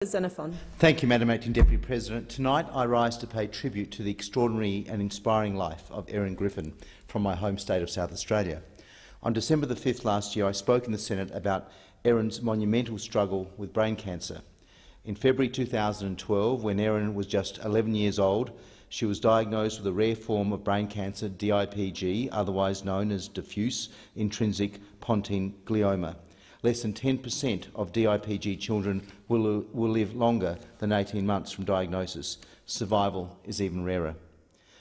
Xenophon. Thank you, Madam Acting Deputy President. Tonight I rise to pay tribute to the extraordinary and inspiring life of Erin Griffin from my home state of South Australia. On December the 5th last year, I spoke in the Senate about Erin's monumental struggle with brain cancer. In February 2012, when Erin was just 11 years old, she was diagnosed with a rare form of brain cancer, DIPG, otherwise known as diffuse intrinsic pontine glioma. Less than 10% of DIPG children will live longer than 18 months from diagnosis. Survival is even rarer.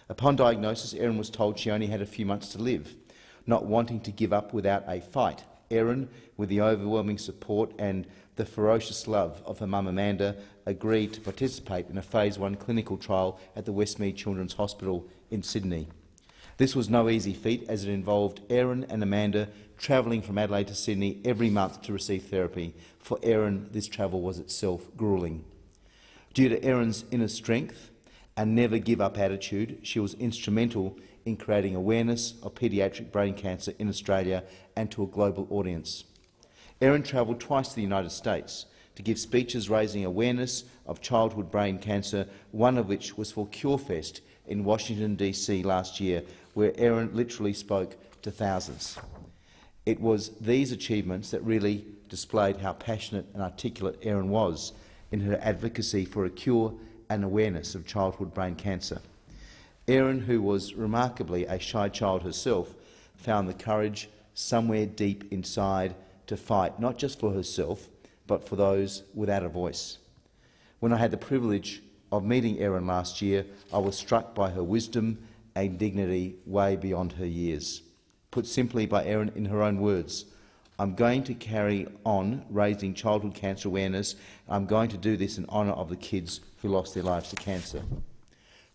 Upon diagnosis, Erin was told she only had a few months to live. Not wanting to give up without a fight, Erin, with the overwhelming support and the ferocious love of her mum Amanda, agreed to participate in a Phase 1 clinical trial at the Westmead Children's Hospital in Sydney. This was no easy feat, as it involved Erin and Amanda travelling from Adelaide to Sydney every month to receive therapy. For Erin, this travel was itself gruelling. Due to Erin's inner strength and never-give-up attitude, she was instrumental in creating awareness of paediatric brain cancer in Australia and to a global audience. Erin travelled twice to the United States to give speeches raising awareness of childhood brain cancer, one of which was for CureFest in Washington, D.C. last year, where Erin literally spoke to thousands. It was these achievements that really displayed how passionate and articulate Erin was in her advocacy for a cure and awareness of childhood brain cancer. Erin, who was remarkably a shy child herself, found the courage somewhere deep inside to fight not just for herself, but for those without a voice. When I had the privilege of meeting Erin last year, I was struck by her wisdom and dignity way beyond her years. Put simply by Erin in her own words, "I'm going to carry on raising childhood cancer awareness. I'm going to do this in honour of the kids who lost their lives to cancer."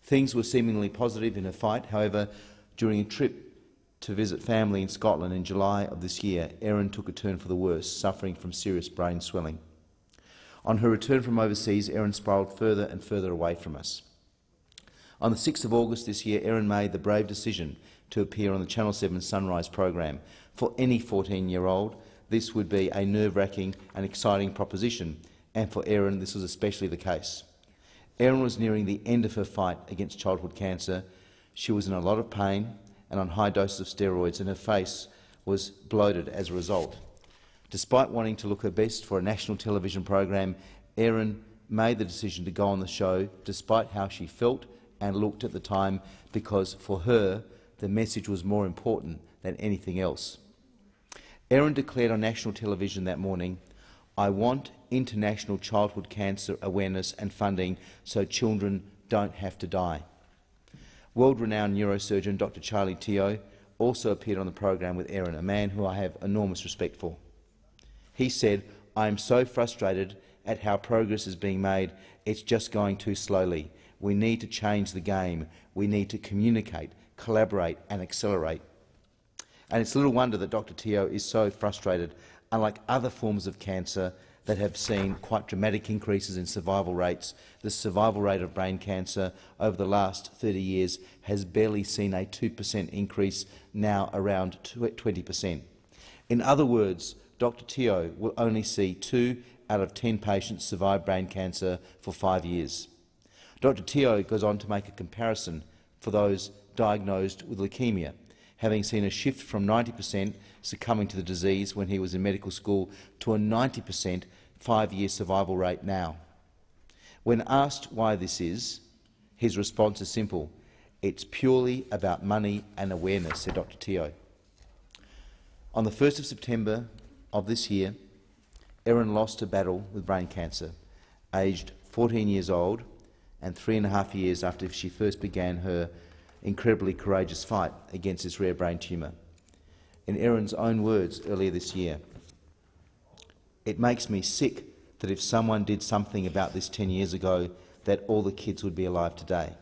Things were seemingly positive in her fight. However, during a trip to visit family in Scotland in July of this year, Erin took a turn for the worse, suffering from serious brain swelling. On her return from overseas, Erin spiralled further and further away from us. On the 6th of August this year, Erin made the brave decision to appear on the Channel 7 Sunrise program. For any 14-year-old, this would be a nerve-wracking and exciting proposition, and for Erin this was especially the case. Erin was nearing the end of her fight against childhood cancer. She was in a lot of pain and on high doses of steroids, and her face was bloated as a result. Despite wanting to look her best for a national television program, Erin made the decision to go on the show despite how she felt and looked at the time, because for her the message was more important than anything else. Erin declared on national television that morning, "I want international childhood cancer awareness and funding so children don't have to die." World-renowned neurosurgeon Dr. Charlie Teo also appeared on the program with Erin, a man who I have enormous respect for. He said, "I am so frustrated at how progress is being made. It's just going too slowly. We need to change the game. We need to communicate, collaborate and accelerate." And it's little wonder that Dr. Teo is so frustrated. Unlike other forms of cancer that have seen quite dramatic increases in survival rates, the survival rate of brain cancer over the last 30 years has barely seen a 2% increase, now around 20%. In other words, Dr. Teo will only see 2 out of 10 patients survive brain cancer for 5 years. Dr. Teo goes on to make a comparison for those diagnosed with leukemia, having seen a shift from 90% succumbing to the disease when he was in medical school to a 90% 5-year survival rate now. When asked why this is, his response is simple: "It's purely about money and awareness," said Dr. Teo. On the 1st of September of this year, Erin lost her battle with brain cancer, aged 14 years old, and 3.5 years after she first began her incredibly courageous fight against this rare brain tumour. In Erin's own words earlier this year, "It makes me sick that if someone did something about this 10 years ago, that all the kids would be alive today.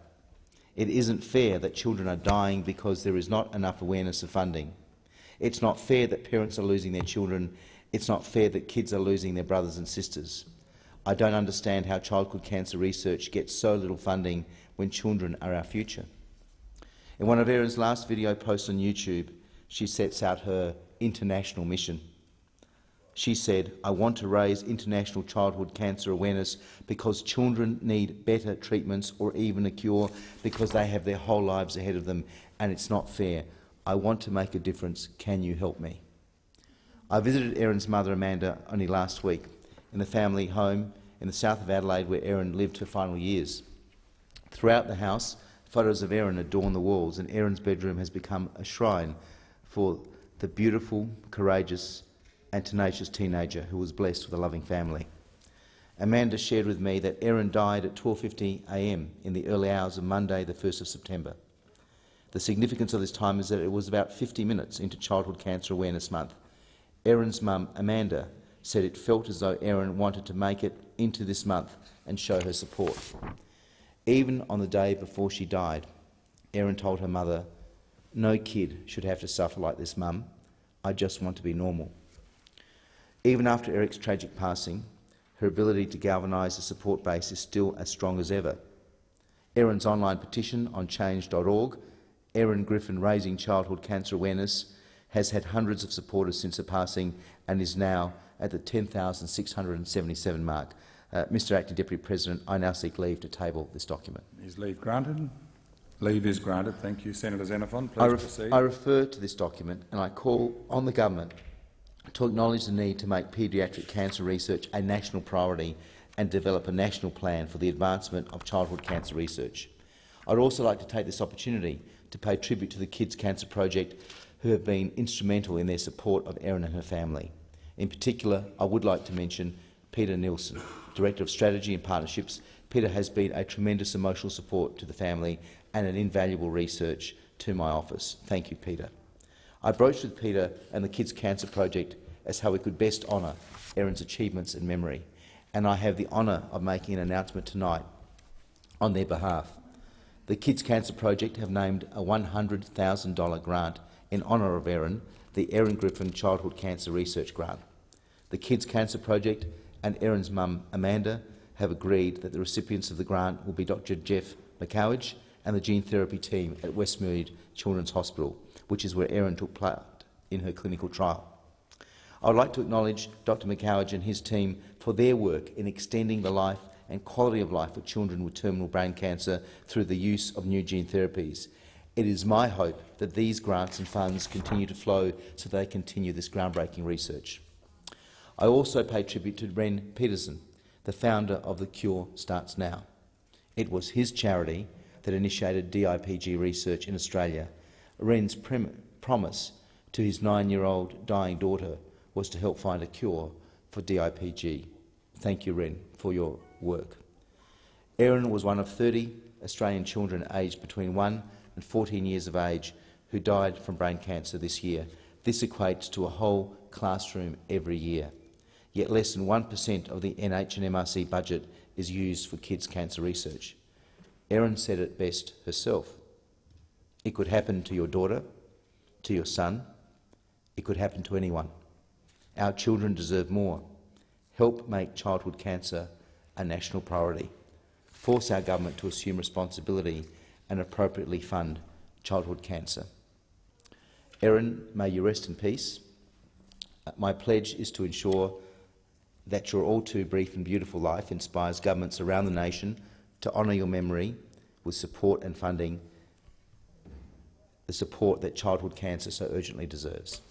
It isn't fair that children are dying because there is not enough awareness of funding. It's not fair that parents are losing their children. It's not fair that kids are losing their brothers and sisters. I don't understand how childhood cancer research gets so little funding when children are our future." In one of Erin's last video posts on YouTube, she sets out her international mission. She said, "I want to raise international childhood cancer awareness because children need better treatments or even a cure because they have their whole lives ahead of them and it's not fair. I want to make a difference. Can you help me?" I visited Erin's mother, Amanda, only last week in the family home in the south of Adelaide where Erin lived her final years. Throughout the house, photos of Erin adorn the walls, and Erin's bedroom has become a shrine for the beautiful, courageous and tenacious teenager who was blessed with a loving family. Amanda shared with me that Erin died at 12:50 a.m. in the early hours of Monday, the 1st of September. The significance of this time is that it was about 50 minutes into Childhood Cancer Awareness Month. Erin's mum, Amanda, said it felt as though Erin wanted to make it into this month and show her support. Even on the day before she died, Erin told her mother, "No kid should have to suffer like this, Mum. I just want to be normal." Even after Eric's tragic passing, her ability to galvanise the support base is still as strong as ever. Erin's online petition on change.org, Erin Griffin Raising Childhood Cancer Awareness, has had hundreds of supporters since her passing and is now at the 10,677 mark. Mr Acting Deputy President, I now seek leave to table this document. Is leave granted? Leave is granted. Thank you. Senator Xenophon, please proceed. I refer to this document and I call on the government to acknowledge the need to make paediatric cancer research a national priority and develop a national plan for the advancement of childhood cancer research. I'd also like to take this opportunity to pay tribute to the Kids Cancer Project, who have been instrumental in their support of Erin and her family. In particular, I would like to mention Peter Nielsen, Director of Strategy and Partnerships. Peter has been a tremendous emotional support to the family and an invaluable research to my office. Thank you, Peter. I broached with Peter and the Kids Cancer Project as how we could best honour Erin's achievements and memory, and I have the honour of making an announcement tonight on their behalf. The Kids Cancer Project have named a $100,000 grant in honour of Erin, the Erin Griffin Childhood Cancer Research Grant. The Kids Cancer Project and Erin's mum, Amanda, have agreed that the recipients of the grant will be Dr Jeff McCowage and the gene therapy team at Westmead Children's Hospital, which is where Erin took part in her clinical trial. I would like to acknowledge Dr McCowage and his team for their work in extending the life and quality of life of children with terminal brain cancer through the use of new gene therapies. It is my hope that these grants and funds continue to flow so they continue this groundbreaking research. I also pay tribute to Ren Peterson, the founder of The Cure Starts Now. It was his charity that initiated DIPG research in Australia. Ren's promise to his 9-year-old dying daughter was to help find a cure for DIPG. Thank you, Ren, for your work. Erin was one of 30 Australian children aged between 1 and 14 years of age who died from brain cancer this year. This equates to a whole classroom every year. Yet less than 1% of the NH and MRC budget is used for kids' cancer research. Erin said it best herself. It could happen to your daughter, to your son. It could happen to anyone. Our children deserve more. Help make childhood cancer a national priority. Force our government to assume responsibility and appropriately fund childhood cancer. Erin, may you rest in peace. My pledge is to ensure that your all too brief and beautiful life inspires governments around the nation to honour your memory with support and funding, the support that childhood cancer so urgently deserves.